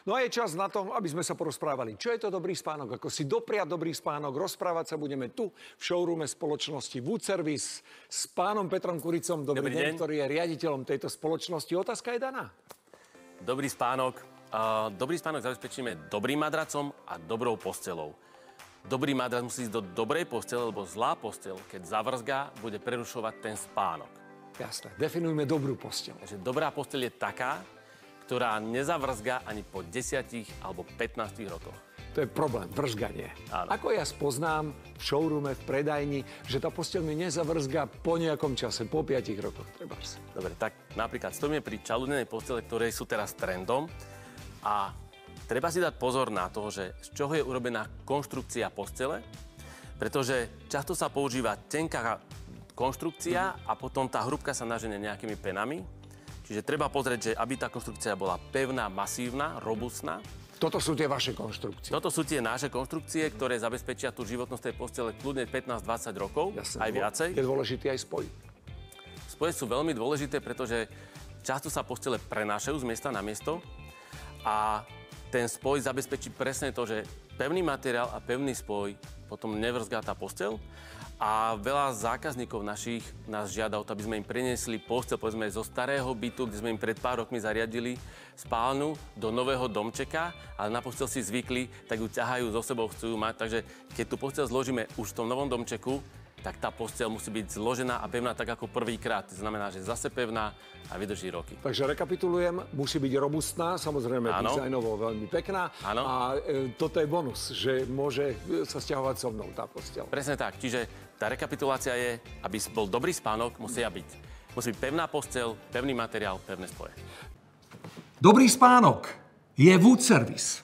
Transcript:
No a je čas na to, aby sme sa porozprávali. Čo je to dobrý spánok? Ako si dopriať dobrý spánok? Rozprávať sa budeme tu v showroome spoločnosti Wood Service s pánom Petrom Kuricom. Dobrý deň, ktorý je riaditeľom tejto spoločnosti. Otázka je daná. Dobrý spánok. Dobrý spánok zabezpečíme dobrým madracom a dobrou postelou. Dobrý madrac musí ísť do dobrej postele, lebo zlá postel, keď zavrzgá, bude prerušovať ten spánok. Jasné. Definujme dobrú posteľ. Takže dobrá posteľ je taká, ktorá nezavrzgá ani po 10 alebo 15 rokoch. To je problém, vržganie. Áno. Ako ja spoznám v showroome, v predajni, že tá posteľ mi nezavrzgá po nejakom čase, po 5 rokoch? Trebárs. Dobre, tak napríklad stojíme pri čaludenej postele, ktoré sú teraz trendom a treba si dať pozor na to, že z čoho je urobená konštrukcia postele, pretože často sa používa tenká konštrukcia a potom tá hrúbka sa nažene nejakými penami. Čiže treba pozrieť, že aby tá konštrukcia bola pevná, masívna, robustná. Toto sú tie vaše konštrukcie. Toto sú tie naše konštrukcie, ktoré zabezpečia tú životnosť tej postele kľudne 15-20 rokov, aj viacej. Je dôležitý aj spoj. Spoje sú veľmi dôležité, pretože často sa postele prenášajú z miesta na miesto a ten spoj zabezpečí presne to, že pevný materiál a pevný spoj potom nevrzgá tá posteľ. A veľa zákazníkov našich nás žiada o to, aby sme im preniesli posteľ, povedzme, zo starého bytu, kde sme im pred pár rokmi zariadili spálňu do nového domčeka, ale na posteľ si zvykli, tak ju ťahajú so sebou, chcú ju mať. Takže keď tú posteľ zložíme už v tom novom domčeku, tak tá posteľ musí byť zložená a pevná tak ako prvýkrát. To znamená, že zase pevná a vydrží roky. Takže rekapitulujem, musí byť robustná, samozrejme dizajnovo veľmi pekná. Áno. A toto je bonus, že môže sa sťahovať so mnou tá posteľ. Presne tak. Čiže tá rekapitulácia je, aby bol dobrý spánok, musí byť pevná posteľ, pevný materiál, pevné spoje. Dobrý spánok je Wood Service.